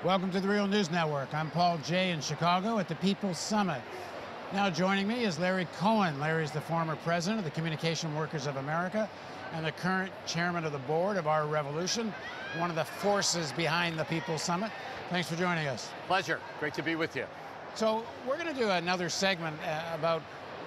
Welcome to the Real News Network. I'm Paul Jay in Chicago at the People's Summit. Now joining me is Larry Cohen. Larry is the former president of the Communication Workers of America and the current chairman of the board of Our Revolution, one of the forces behind the People's Summit. Thanks for joining us. Pleasure. Great to be with you. So we're going to do another segment about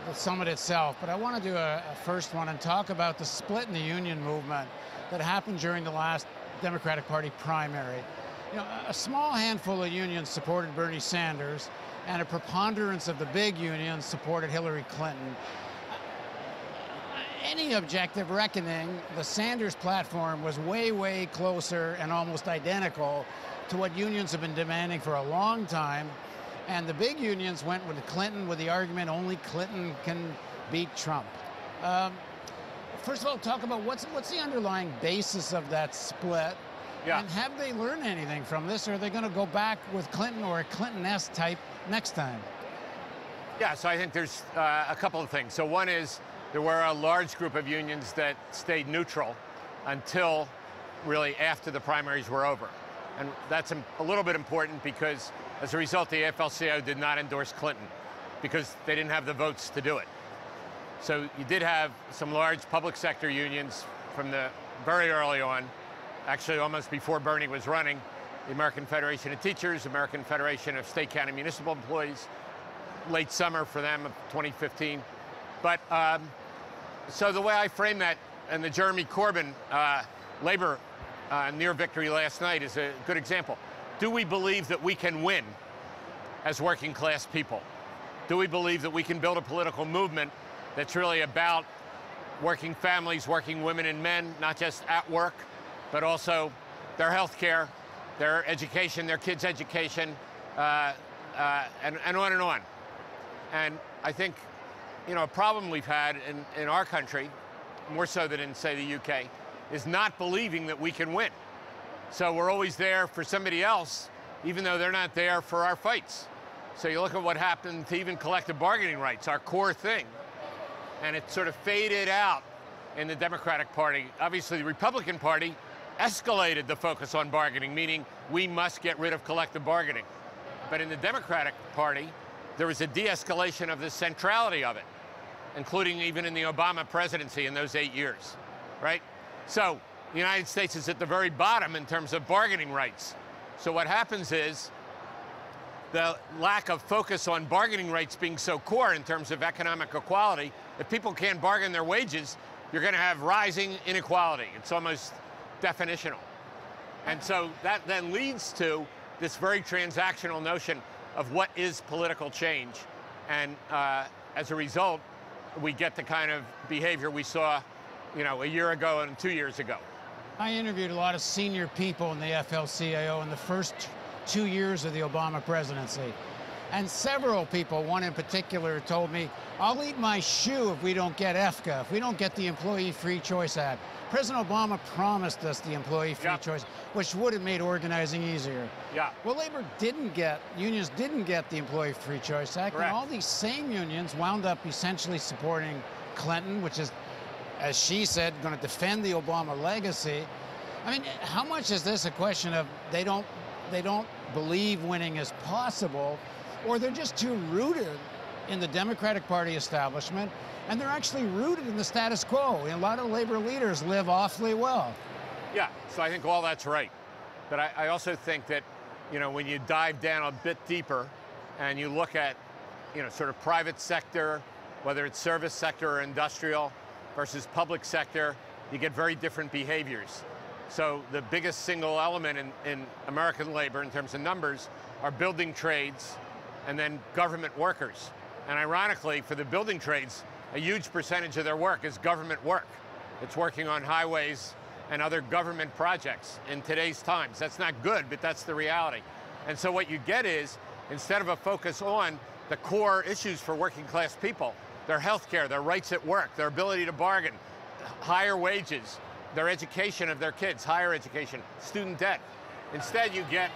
the summit itself, but I want to do a first one and talk about the split in the union movement that happened during the last Democratic Party primary. You know, a small handful of unions supported Bernie Sanders, and a preponderance of the big unions supported Hillary Clinton. Any objective reckoning, the Sanders platform was way, way closer and almost identical to what unions have been demanding for a long time. And the big unions went with Clinton with the argument only Clinton can beat Trump. First of all, talk about what's the underlying basis of that split? Yeah. And have they learned anything from this, or are they going to go back with Clinton or a Clinton-esque type next time? Yeah, so I think there's a couple of things. So one is there were a large group of unions that stayed neutral until really after the primaries were over. And that's a little bit important because as a result, the AFL-CIO did not endorse Clinton because they didn't have the votes to do it. So you did have some large public sector unions from the very early on, actually almost before Bernie was running, the American Federation of Teachers, American Federation of State, County, Municipal Employees, late summer for them of 2015. But so the way I frame that, and the Jeremy Corbyn labor near victory last night is a good example. Do we believe that we can win as working class people? Do we believe that we can build a political movement that's really about working families, working women and men, not just at work, but also their health care, their education, their kids' education, and on and on. And I think, you know, a problem we've had in our country, more so than in, say, the UK, is not believing that we can win. So we're always there for somebody else, even though they're not there for our fights. So you look at what happened to even collective bargaining rights, our core thing, and it sort of faded out in the Democratic Party. Obviously, the Republican Party escalated the focus on bargaining, meaning we must get rid of collective bargaining. But in the Democratic Party, there was a de-escalation of the centrality of it, including even in the Obama presidency in those 8 years, right? So the United States is at the very bottom in terms of bargaining rights. So what happens is the lack of focus on bargaining rights being so core in terms of economic equality, if people can't bargain their wages, you're going to have rising inequality. It's almost definitional. And so that then leads to this very transactional notion of what is political change. And as a result, we get the kind of behavior we saw, you know, a year ago and 2 years ago. I interviewed a lot of senior people in the AFL-CIO in the first 2 years of the Obama presidency. And several people, one in particular, told me, I'll eat my shoe if we don't get EFCA, if we don't get the Employee Free Choice Act. President Obama promised us the Employee Free Choice, which would have made organizing easier. Yeah. Well, unions didn't get the Employee Free Choice Act, Correct. And all these same unions wound up essentially supporting Clinton, which is, as she said, going to defend the Obama legacy. I mean, how much is this a question of they don't believe winning is possible, or they're just too rooted in the Democratic Party establishment, and they're actually rooted in the status quo? A lot of labor leaders live awfully well. Yeah, so I think all that's right. But I also think that, you know, when you dive down a bit deeper and you look at, you know, sort of private sector, whether it's service sector or industrial versus public sector, you get very different behaviors. So the biggest single element in American labor in terms of numbers are building trades and then government workers. And ironically, for the building trades, a huge percentage of their work is government work. It's working on highways and other government projects in today's times. That's not good, but that's the reality. And so what you get is, instead of a focus on the core issues for working class people, their health care, their rights at work, their ability to bargain, higher wages, their education of their kids, higher education, student debt. Instead, you get,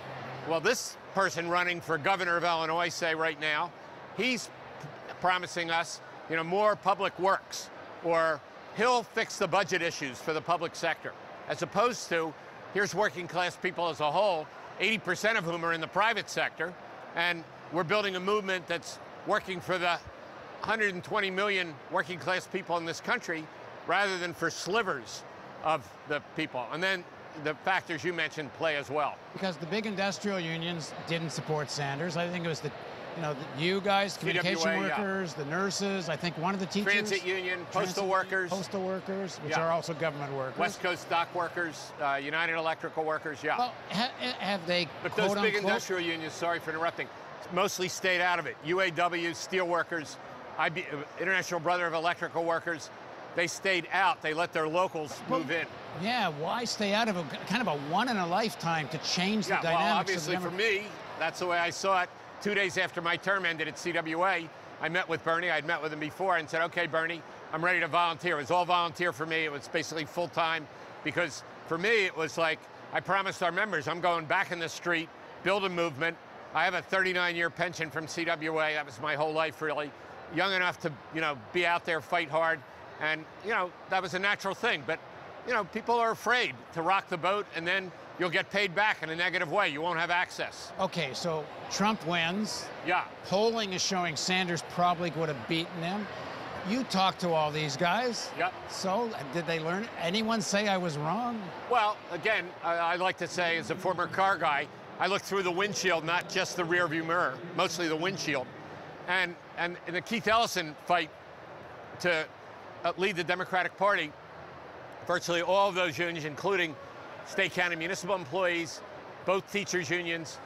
well, this person running for governor of Illinois, say right now, he's promising us, you know, more public works, or he'll fix the budget issues for the public sector, as opposed to, here's working class people as a whole, 80% of whom are in the private sector. And we're building a movement that's working for the 120 million working class people in this country rather than for slivers of the people. And then the factors you mentioned play as well. Because the big industrial unions didn't support Sanders. I think it was you guys, communication CWA, workers, the nurses, I think one of the teachers. Transit union, postal workers. Postal workers, which are also government workers. West Coast dock workers, United Electrical Workers, yeah. Well, have they, but those big industrial unions, sorry for interrupting, mostly stayed out of it. UAW, steel workers, International Brother of Electrical Workers, they stayed out. They let their locals move in. Yeah, why stay out of it? Kind of a one in a lifetime to change the dynamics. Well, obviously for me, that's the way I saw it. 2 days after my term ended at CWA, I met with Bernie. I'd met with him before and said, okay, Bernie, I'm ready to volunteer. It was all volunteer for me. It was basically full-time because for me, it was like, I promised our members, I'm going back in the street, build a movement. I have a 39-year pension from CWA. That was my whole life, really. Young enough to, be out there, fight hard. And, that was a natural thing. But, people are afraid to rock the boat, and then you'll get paid back in a negative way. You won't have access. Okay, so Trump wins. Yeah. Polling is showing Sanders probably would have beaten him. You talked to all these guys. Yep. So did they learn? Anyone say I was wrong? Well, again, I like to say, as a former car guy, I look through the windshield, not just the rearview mirror, mostly the windshield. And in the Keith Ellison fight to lead the Democratic Party, virtually all of those unions, including state, county, municipal employees, both teachers' unions,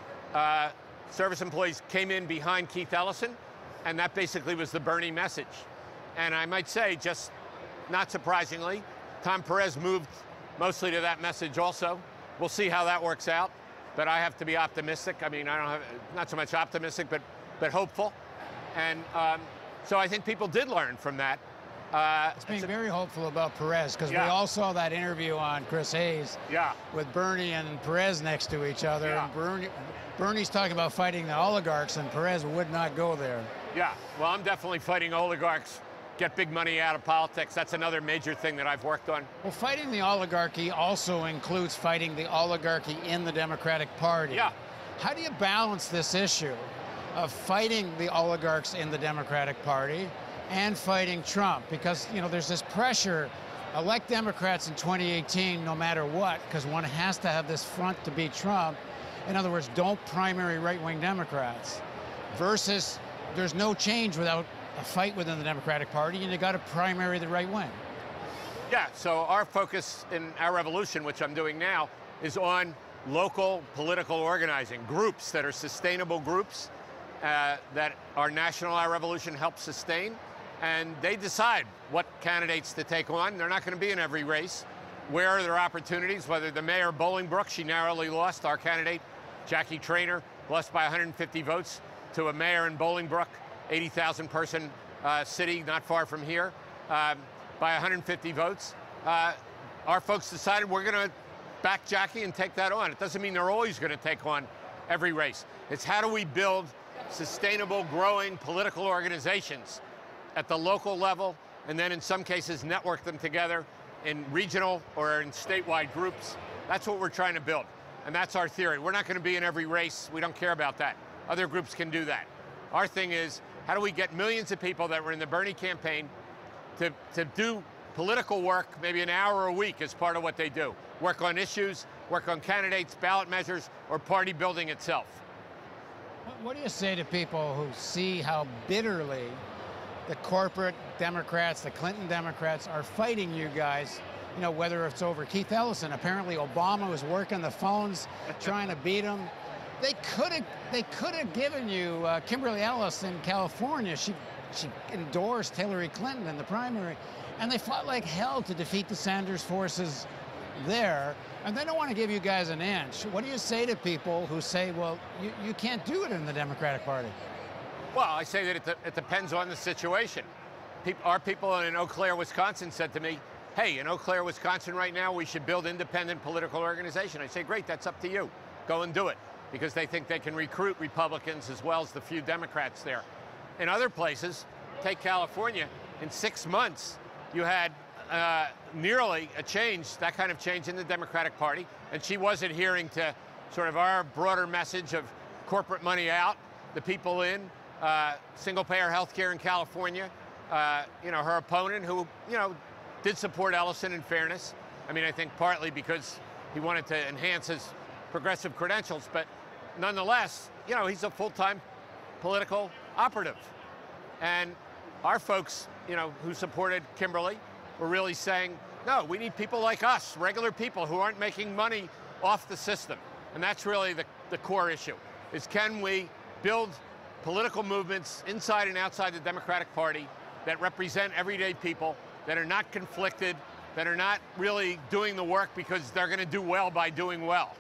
service employees, came in behind Keith Ellison, and that basically was the Bernie message. And I might say, just not surprisingly, Tom Perez moved mostly to that message also. We'll see how that works out, but I have to be optimistic. I mean, I don't have, not so much optimistic, but hopeful. And so I think people did learn from that. It's being very hopeful about Perez, because we all saw that interview on Chris Hayes with Bernie and Perez next to each other. And Bernie's talking about fighting the oligarchs, and Perez would not go there. Yeah, well, I'm definitely fighting oligarchs, get big money out of politics. That's another major thing that I've worked on. Well, fighting the oligarchy also includes fighting the oligarchy in the Democratic Party. Yeah. How do you balance this issue of fighting the oligarchs in the Democratic Party and fighting Trump? Because, there's this pressure, elect Democrats in 2018 no matter what, because one has to have this front to beat Trump. In other words, don't primary right-wing Democrats. Versus, there's no change without a fight within the Democratic Party, and you got to primary the right wing. Yeah, so our focus in our revolution, which I'm doing now, is on local political organizing, groups that are sustainable groups that our national Our Revolution helps sustain, and they decide what candidates to take on. They're not going to be in every race. Where are there opportunities? Whether the mayor of Bolingbrook, she narrowly lost, our candidate, Jackie Traynor, lost by 150 votes to a mayor in Bolingbrook, 80,000 person city not far from here, by 150 votes. Our folks decided we're going to back Jackie and take that on. It doesn't mean they're always going to take on every race. It's how do we build sustainable, growing political organizations at the local level, and then in some cases network them together in regional or in statewide groups. That's what we're trying to build, and that's our theory. We're not going to be in every race. We don't care about that. Other groups can do that. Our thing is, how do we get millions of people that were in the Bernie campaign to do political work, maybe an hour a week as part of what they do? Work on issues, work on candidates, ballot measures, or party building itself. What do you say to people who see how bitterly the corporate Democrats, the Clinton Democrats, are fighting you guys, whether it's over Keith Ellison? Apparently Obama was working the phones trying to beat him. They could have given you Kimberly Ellis in California. She endorsed Hillary Clinton in the primary, and they fought like hell to defeat the Sanders forces there, and they don't want to give you guys an inch. What do you say to people who say, well, you can't do it in the Democratic Party? Well, I say that it depends on the situation. Our people in Eau Claire, Wisconsin said to me, hey, in Eau Claire, Wisconsin right now, we should build independent political organization. I say, great, that's up to you. Go and do it, because they think they can recruit Republicans as well as the few Democrats there. In other places, take California, in 6 months, you had nearly a change, that kind of change in the Democratic Party, and she was adhering to sort of our broader message of corporate money out, the people in, single-payer health care in California. Her opponent, who, did support Ellison in fairness. I mean, I think partly because he wanted to enhance his progressive credentials, but nonetheless, he's a full-time political operative. And our folks, who supported Kimberly were really saying, no, we need people like us, regular people who aren't making money off the system. And that's really the core issue, is can we build political movements inside and outside the Democratic Party that represent everyday people, that are not conflicted, that are not really doing the work because they're going to do well by doing well.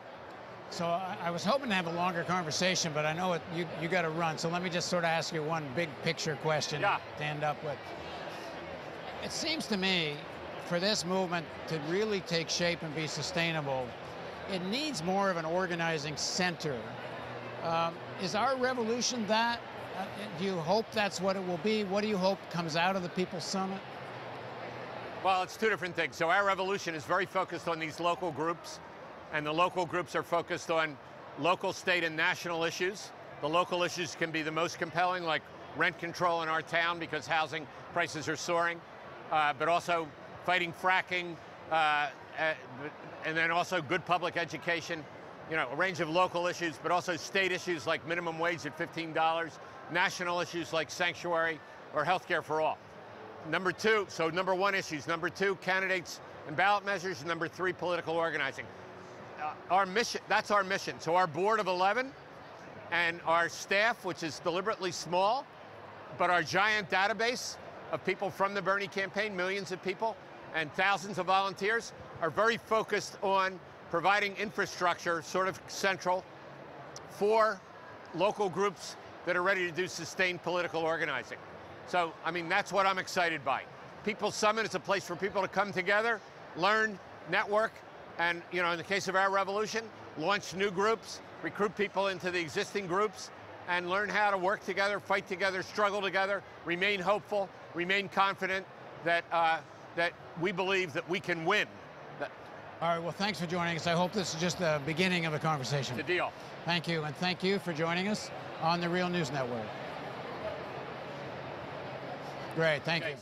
So I was hoping to have a longer conversation, but I know you got to run. So let me just sort of ask you one big picture question to end up with. It seems to me, for this movement to really take shape and be sustainable, it needs more of an organizing center. Is our revolution that? Do you hope that's what it will be? What do you hope comes out of the People's Summit? Well, it's two different things. So our revolution is very focused on these local groups, and the local groups are focused on local, state, and national issues. The local issues can be the most compelling, like rent control in our town because housing prices are soaring, but also fighting fracking, and then also good public education, a range of local issues, but also state issues like minimum wage at $15, national issues like sanctuary or healthcare for all. Number one, issues. Number two, candidates and ballot measures. Number three, political organizing. Our mission, that's our mission. So our board of 11 and our staff, which is deliberately small, but our giant database of people from the Bernie campaign, millions of people, and thousands of volunteers, are very focused on providing infrastructure, sort of central, for local groups that are ready to do sustained political organizing. So, I mean, that's what I'm excited by. People's Summit is a place for people to come together, learn, network, and, in the case of our revolution, launch new groups, recruit people into the existing groups, and learn how to work together, fight together, struggle together, remain hopeful, remain confident that, that we believe that we can win. All right, well, thanks for joining us. I hope this is just the beginning of a conversation. It's a deal. Thank you, and thank you for joining us on the Real News Network. Great, thank you.